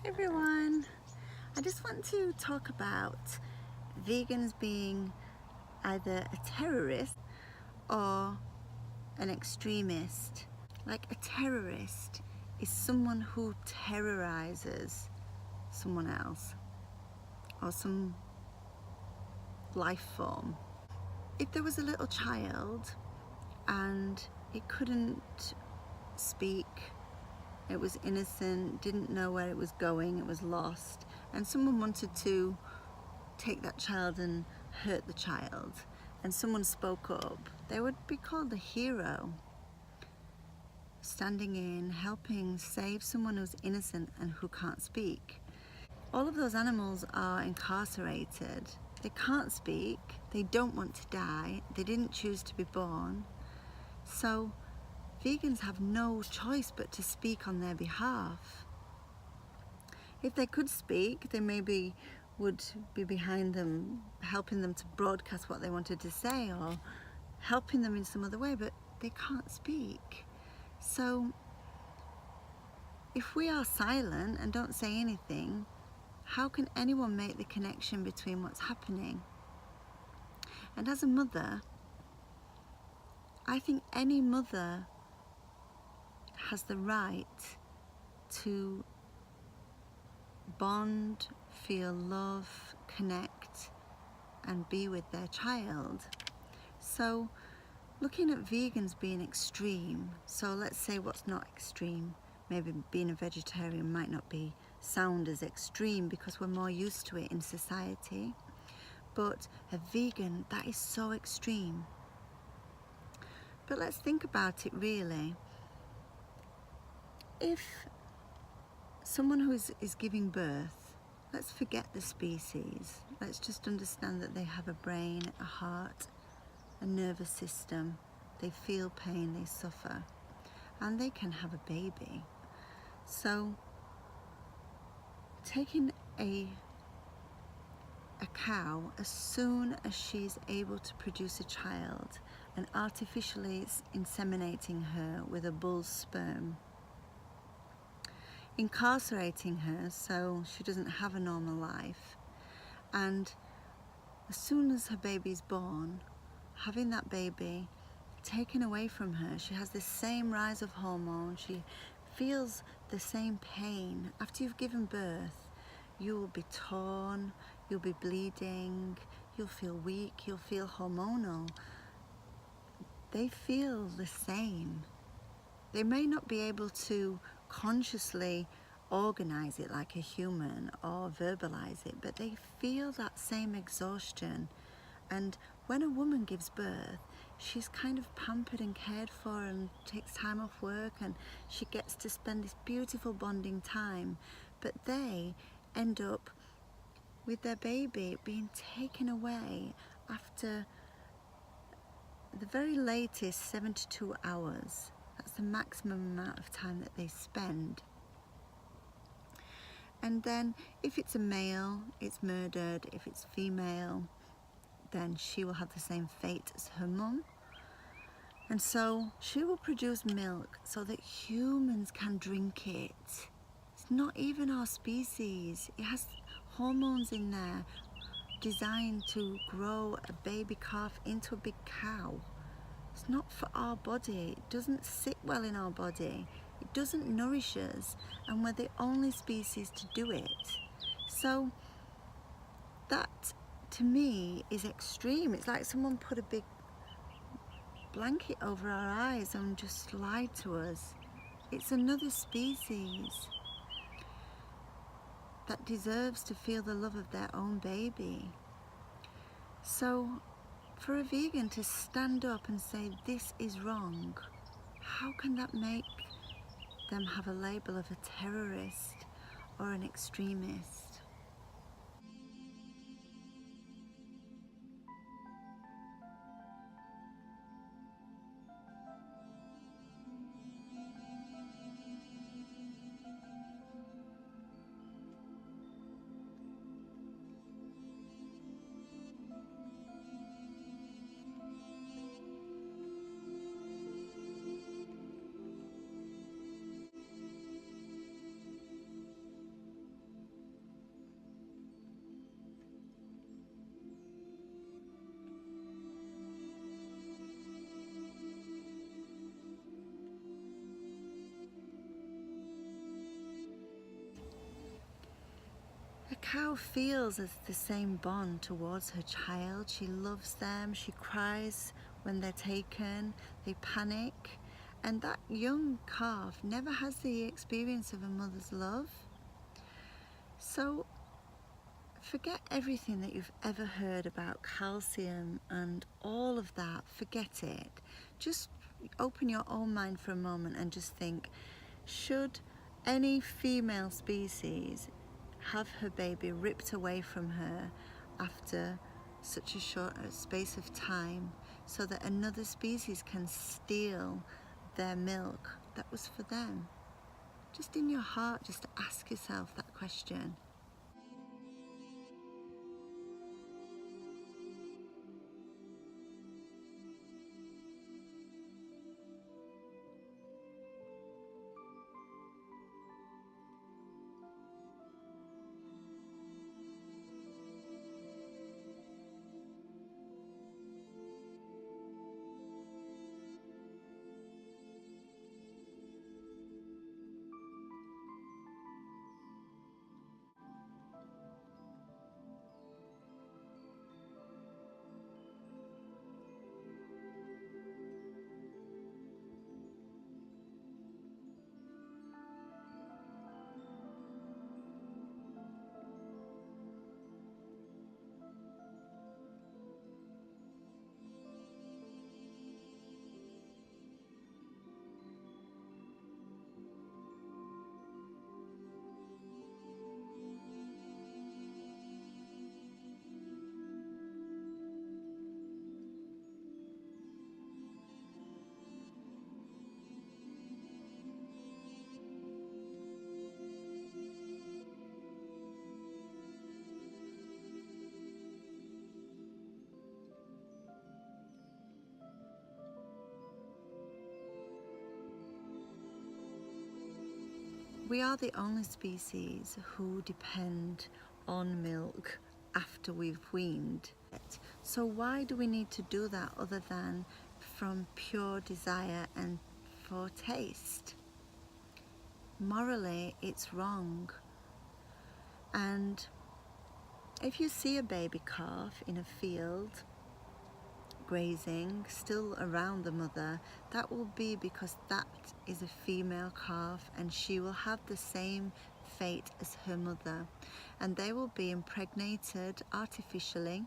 Everyone, I just want to talk about vegans being either a terrorist or an extremist. Like, a terrorist is someone who terrorizes someone else or some life form. If there was a little child and it couldn't speak, it was innocent, didn't know where it was going, it was lost, and someone wanted to take that child and hurt the child, and someone spoke up, they would be called a hero, standing in, helping save someone who's innocent and who can't speak. All of those animals are incarcerated. They can't speak, they don't want to die, they didn't choose to be born, so vegans have no choice but to speak on their behalf. If they could speak, they maybe would be behind them, helping them to broadcast what they wanted to say or helping them in some other way, but they can't speak. So if we are silent and don't say anything, how can anyone make the connection between what's happening? And as a mother, I think any mother has the right to bond, feel love, connect, and be with their child. So looking at vegans being extreme, so let's say what's not extreme, maybe being a vegetarian might not be sound as extreme because we're more used to it in society, but a vegan, that is so extreme. But let's think about it really. If someone who is giving birth, let's forget the species, let's just understand that they have a brain, a heart, a nervous system, they feel pain, they suffer, and they can have a baby. So taking a cow, as soon as she's able to produce a child, and artificially inseminating her with a bull's sperm, incarcerating her so she doesn't have a normal life, and as soon as her baby's born, having that baby taken away from her, she has the same rise of hormones, she feels the same pain. After you've given birth, you will be torn, you'll be bleeding, you'll feel weak, you'll feel hormonal. They feel the same. They may not be able to consciously organize it like a human or verbalize it, but they feel that same exhaustion. And when a woman gives birth, she's kind of pampered and cared for and takes time off work, and she gets to spend this beautiful bonding time, but they end up with their baby being taken away after the very latest 72 hours. That's the maximum amount of time that they spend. And then if it's a male, it's murdered. If it's female, then she will have the same fate as her mum. And so she will produce milk so that humans can drink it. It's not even our species. It has hormones in there designed to grow a baby calf into a big cow. It's not for our body. It doesn't sit well in our body. It doesn't nourish us, and we're the only species to do it. So that, to me, is extreme. It's like someone put a big blanket over our eyes and just lied to us. It's another species that deserves to feel the love of their own baby. So for a vegan to stand up and say this is wrong, how can that make them have a label of a terrorist or an extremist? A cow feels as the same bond towards her child. She loves them, she cries when they're taken, they panic, and that young calf never has the experience of a mother's love. So forget everything that you've ever heard about calcium and all of that. Forget it. Just open your own mind for a moment and just think, should any female species have her baby ripped away from her after such a short space of time so that another species can steal their milk that was for them? Just in your heart, just ask yourself that question. We are the only species who depend on milk after we've weaned it. So why do we need to do that other than from pure desire and for taste? Morally, it's wrong. And if you see a baby calf in a field grazing, still around the mother, that will be because that is a female calf and she will have the same fate as her mother, and they will be impregnated artificially.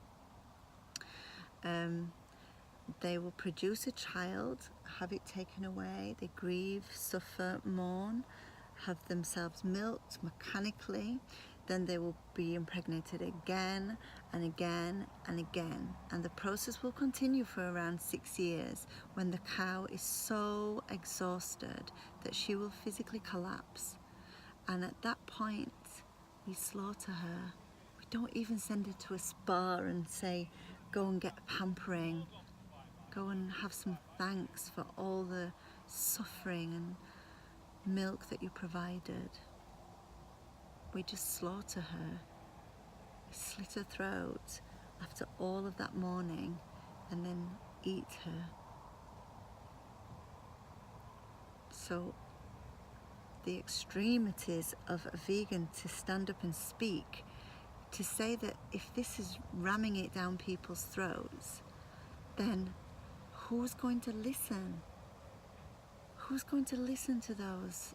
They will produce a child, have it taken away, they grieve, suffer, mourn, have themselves milked mechanically, then they will be impregnated again and again and again, and the process will continue for around 6 years, when the cow is so exhausted that she will physically collapse. And at that point we slaughter her. We don't even send her to a spa and say, go and get pampering, go and have some thanks for all the suffering and milk that you provided. We just slaughter her, we slit her throat after all of that mourning and then eat her. So the extremities of a vegan to stand up and speak, to say that if this is ramming it down people's throats, then who's going to listen? Who's going to listen to those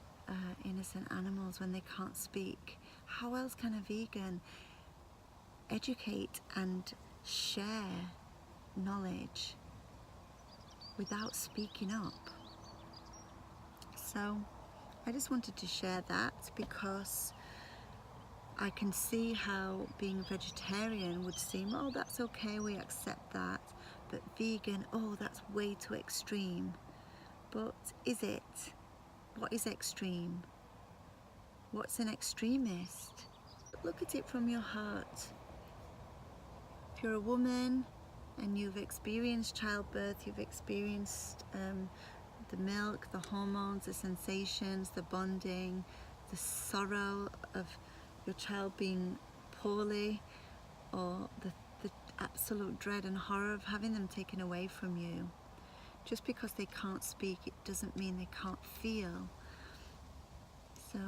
innocent animals when they can't speak? How else can a vegan educate and share knowledge without speaking up? So I just wanted to share that because I can see how being a vegetarian would seem, oh, that's okay, we accept that, but vegan, oh, that's way too extreme. But is it? What is extreme? What's an extremist? Look at it from your heart. If you're a woman and you've experienced childbirth, you've experienced the milk, the hormones, the sensations, the bonding, the sorrow of your child being poorly, or the absolute dread and horror of having them taken away from you. Just because they can't speak, it doesn't mean they can't feel. So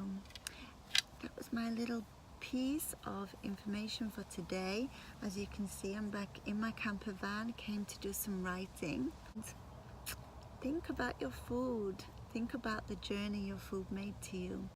that was my little piece of information for today. As you can see, I'm back in my camper van. I came to do some writing. Think about your food. Think about the journey your food made to you.